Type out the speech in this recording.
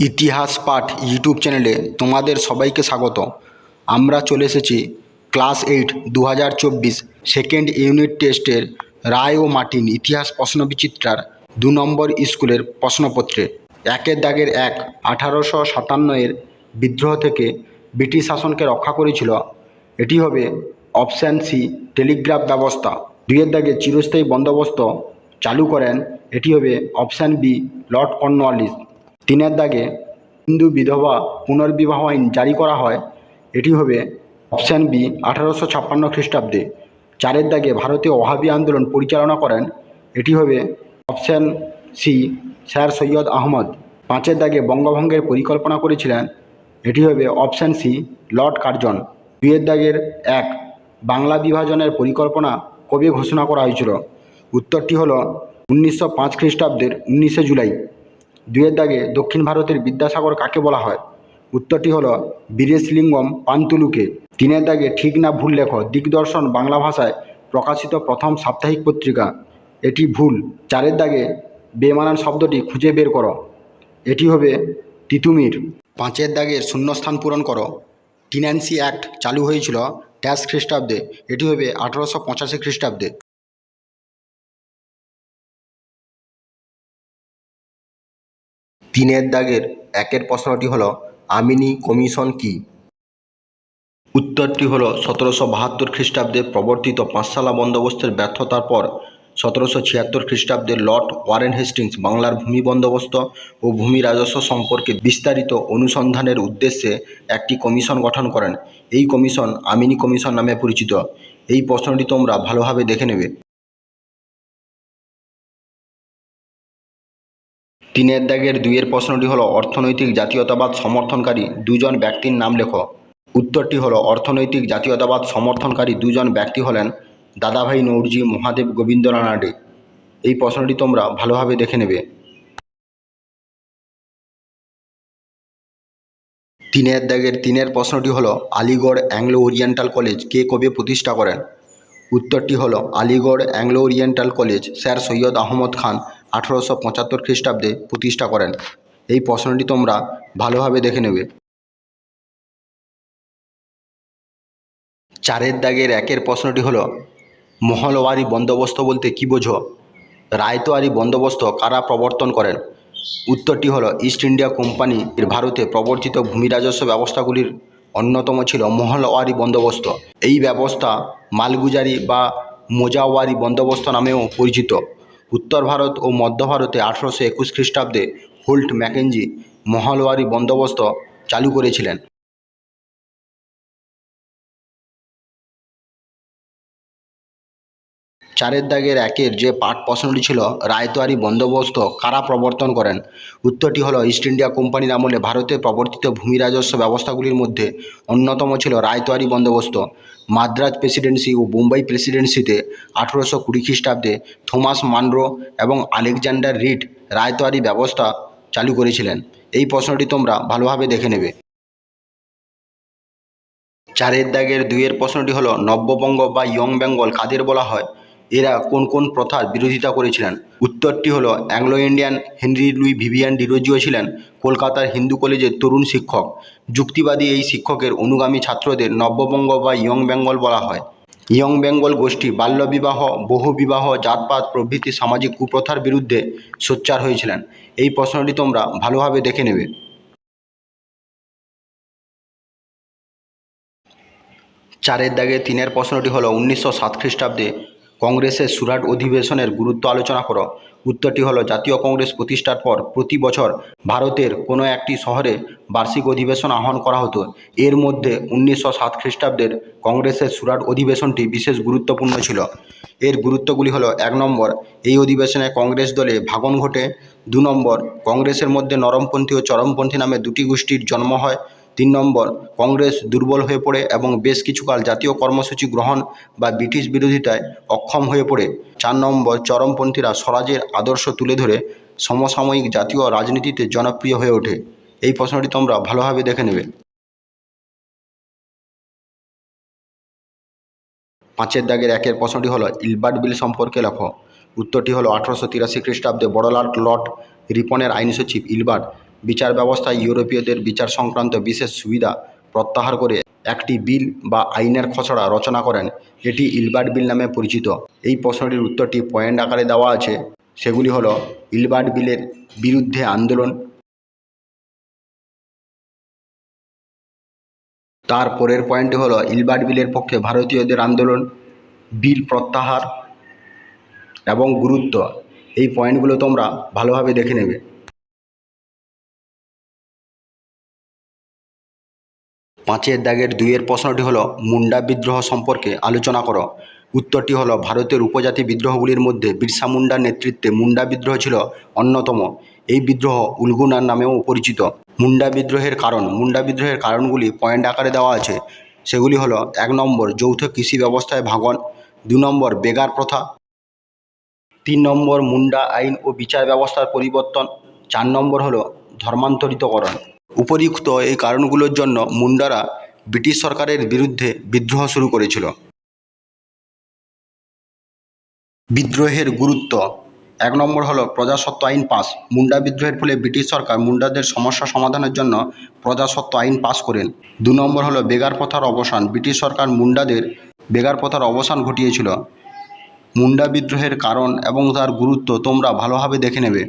ইতিহাস পাঠ ইউটিউব চ্যানেলে তোমাদের সবাইকে স্বাগত। আমরা চলে এসেছি ক্লাস 8 2024 সেকেন্ড ইউনিট টেস্টের রায় ও মার্টিন ইতিহাস প্রশ্নবিচিত্রার 2 নম্বর স্কুলের প্রশ্নপত্রে। একের দাগের 1, 1857 বিদ্রোহ থেকে ব্রিটিশ শাসনকে রক্ষা করেছিল, এটি হবে অপশান সি টেলিগ্রাফ ব্যবস্থা। 2 দাগে চিরস্থায়ী বন্দোবস্ত চালু করেন, এটি হবে অপশান বি লর্ড কর্নওয়ালিস। 3 দাগে হিন্দু বিধবা পুনর্বিবাহ আইন জারি করা হয়, এটি হবে অপশান বি 1856 খ্রিস্টাব্দে। 4 দাগে ভারতীয় ওয়াহাবি আন্দোলন পরিচালনা করেন, এটি হবে option C sir Syed Ahmad. 5 দাগে বঙ্গভঙ্গের পরিকল্পনা করেছিলেন, এটি হবে অপশান সি লর্ড কার্জন। 2 দাগের 1, বাংলা বিভাজনের পরিকল্পনা কবে ঘোষণা করা হয়েছিল? উত্তরটি হলো 1905 খ্রিস্টাব্দের 19 জুলাই। 2 দাগে দক্ষিণ ভারতের বিদ্যাসাগর কাকে বলা হয়? উত্তরটি হলো বীরেশলিঙ্গম পান্তুলুকে। 3 দাগে ঠিক না ভুল লেখো, দিগদর্শন বাংলা ভাষায় প্রকাশিত প্রথম সাপ্তাহিক পত্রিকা, এটি ভুল। 4 দাগে বেমানান শব্দটি খুঁজে বের করো, এটি হবে তিতুমির। 5 দাগের শূন্যস্থান পূরণ করো। টিন্যান্সি অ্যাক্ট চালু হয়েছিল ড্যাশ খ্রিস্টাব্দে, এটি হবে 1885 খ্রিস্টাব্দে। 3 দাগের 1 প্রশ্নটি হলো আমিনি কমিশন কি? উত্তরটি হলো 1772 খ্রিস্টাব্দে প্রবর্তিত পাঁচশালা বন্দোবস্তের ব্যর্থতার পর 1776 খ্রিস্টাব্দে লর্ড ওয়ারেন হেস্টিংস বাংলার ভূমি বন্দোবস্ত ও ভূমি রাজস্ব সম্পর্কে বিস্তারিত অনুসন্ধানের উদ্দেশ্যে একটি কমিশন গঠন করেন। এই কমিশন আমিনি কমিশন নামে পরিচিত। এই প্রশ্নটি তোমরা ভালোভাবে দেখে নেবে। 3 দাগের 2 প্রশ্নটি হলো অর্থনৈতিক জাতীয়তাবাদ সমর্থনকারী 2 জন ব্যক্তির নাম লেখো। উত্তরটি হলো অর্থনৈতিক জাতীয়তাবাদ সমর্থনকারী 2 জন ব্যক্তি হলেন দাদাভাই নৌরজি, মহাদেব গোবিন্দ রানাডে। এই প্রশ্নটি তোমরা ভালোভাবে দেখে নেবে। 3 দাগের 3 প্রশ্নটি হলো আলিগড় অ্যাংলো ওরিয়েন্টাল কলেজ কে কবে প্রতিষ্ঠা করেন? উত্তরটি হলো Aligarh Anglo Oriental College Sir Syed Ahmad Khan 1875 খ্রিস্টাব্দে প্রতিষ্ঠা করেন। এই প্রশ্নটি তোমরা ভালোভাবে দেখে নেবে। 4 দাগের 1 প্রশ্নটি হলো মহলওয়ারি বন্দোবস্ত বলতে কী বোঝো? রায়তোয়ারি বন্দোবস্ত কারা প্রবর্তন করেন? উত্তরটি হলো ইস্ট ইন্ডিয়া কোম্পানির ভারতে প্রবর্তিত ভূমি রাজস্ব ব্যবস্থাগুলির অন্যতম ছিল মহলওয়ারি বন্দোবস্ত। এই ব্যবস্থা মালগুজারি বা মোজাওয়ারি বন্দোবস্ত নামেও পরিচিত। উত্তর ভারত ও মধ্য ভারতে 1821 খ্রিস্টাব্দে হোল্ট ম্যাকেঞ্জি মহলওয়ারি বন্দোবস্ত চালু করেছিলেন। 4 দাগের 1 যে পাঠ প্রশ্নটি ছিল রায়তোয়ারি বন্দোবস্ত কারা প্রবর্তন করেন? উত্তরটি হলো ইস্ট ইন্ডিয়া কোম্পানির আমলে ভারতে প্রবর্তিত ভূমি রাজস্ব ব্যবস্থাগুলির মধ্যে অন্যতম ছিল রায়তোয়ারি বন্দোবস্ত। মাদ্রাজ প্রেসিডেন্সি ও বোম্বাই প্রেসিডেন্সিতে 1820 খ্রিস্টাব্দে থমাস মানরো এবং আলেকজান্ডার রিড রায়তোয়ারি ব্যবস্থা চালু করেছিলেন। এই প্রশ্নটি তোমরা ভালোভাবে দেখে নেবে। 4 দাগের 2 প্রশ্নটি হলো নব্যবঙ্গ বা ইয়ং বেঙ্গল কাদের বলা হয়? এরা কোন কোন প্রথার বিরোধিতা করেছিলেন? উত্তরটি হলো Anglo Indian Henry Louis Vivian Derozio ছিলেন কলকাতার হিন্দু কলেজের তরুণ শিক্ষক। যুক্তিবাদী এই শিক্ষকের অনুগামী ছাত্রদের নব্যবঙ্গ বা ইয়ং বেঙ্গল বলা হয়। ইয়ং বেঙ্গল গোষ্ঠী বাল্যবিবাহ, বহুবিবাহ, জাতপাত প্রভৃতি সামাজিক কুপ্রথার বিরুদ্ধে সোচ্চার হয়েছিলেন। এই প্রশ্নটি তোমরা ভালোভাবে দেখে নেবে। 4 দাগের 3 প্রশ্নটি হলো 1907 খ্রিস্টাব্দে কংগ্রেসের সুরাট অধিবেশনের গুরুত্ব আলোচনা করো। উত্তরটি হলো জাতীয় কংগ্রেস প্রতিষ্ঠার পর প্রতি বছর ভারতের কোনো একটি শহরে বার্ষিক অধিবেশন আহ্বান করা হতো। এর মধ্যে 1907 খ্রিস্টাব্দের কংগ্রেসের সুরাট অধিবেশনটি বিশেষ গুরুত্বপূর্ণ ছিল। এর গুরুত্বগুলি হলো 1 নম্বর, এই অধিবেশনে কংগ্রেস দলে ভাঙন ঘটে। 2 নম্বর, কংগ্রেসের মধ্যে নরমপন্থী ও চরমপন্থী নামে 2টি গোষ্ঠীর জন্ম হয়। 3 নম্বর, কংগ্রেস দুর্বল হয়ে পড়ে এবং বেশ কিছুকাল জাতীয় কর্মসূচি গ্রহণ বা ব্রিটিশ বিরোধিতায় অক্ষম হয়ে পড়ে। 4 নম্বর, চরমপন্থীরা স্বরাজের আদর্শ তুলে ধরে সমসাময়িক জাতীয় রাজনীতিতে জনপ্রিয় হয়ে ওঠে। এই প্রশ্নটি তোমরা ভালোভাবে দেখে নেবে। 5 দাগের 1 প্রশ্নটি হলো ইলবার্ট বিল সম্পর্কে লেখো। উত্তরটি হলো 1883 খ্রিস্টাব্দে বড়লাট লর্ড রিপনের আইন সচিব ইলবার্ট বিচার ব্যবস্থায় ইউরোপীয়দের বিচার সংক্রান্ত বিশেষ সুবিধা প্রত্যাহার করে একটি বিল বা আইনের খসড়া রচনা করেন। এটি ইলবার্ট বিল নামে পরিচিত। এই প্রশ্নটির উত্তরটি পয়েন্ট আকারে দেওয়া আছে, সেগুলি হলো ইলবার্ট বিলের বিরুদ্ধে আন্দোলন, তার পরের পয়েন্টটি হলো ইলবার্ট বিলের পক্ষে ভারতীয়দের আন্দোলন, বিল প্রত্যাহার এবং গুরুত্ব। এই পয়েন্টগুলো তোমরা ভালোভাবে দেখে নেবে। 5-এর দাগের 2-এর প্রশ্নটি হলো মুন্ডা বিদ্রোহ সম্পর্কে আলোচনা করো। উত্তরটি হলো ভারতের উপজাতি বিদ্রোহগুলির মধ্যে বিরসা মুন্ডার নেতৃত্বে মুন্ডা বিদ্রোহ ছিল অন্যতম। এই বিদ্রোহ উলগুনার নামেও পরিচিত। মুন্ডা বিদ্রোহের কারণগুলি পয়েন্ট আকারে দেওয়া আছে, সেগুলি হলো 1 নম্বর যৌথ কৃষি ব্যবস্থায় ভাঙন, 2 নম্বর বেগার প্রথা, 3 নম্বর মুন্ডা আইন ও বিচার ব্যবস্থার পরিবর্তন, 4 নম্বর হলো ধর্মান্তরিতকরণ। উপরিউক্ত এই কারণগুলোর জন্য মুন্ডারা ব্রিটিশ সরকারের বিরুদ্ধে বিদ্রোহ শুরু করেছিল। বিদ্রোহের গুরুত্ব: 1 নম্বর হলো প্রজাস্বত্ব আইন পাস। মুন্ডা বিদ্রোহের ফলে ব্রিটিশ সরকার মুন্ডাদের সমস্যা সমাধানের জন্য প্রজাস্বত্ব আইন পাস করেন। 2 নম্বর হলো বেগার প্রথার অবসান। ব্রিটিশ সরকার মুন্ডাদের বেগার প্রথার অবসান ঘটিয়েছিল। মুন্ডা বিদ্রোহের কারণ এবং তার গুরুত্ব তোমরা ভালোভাবে দেখে নেবে।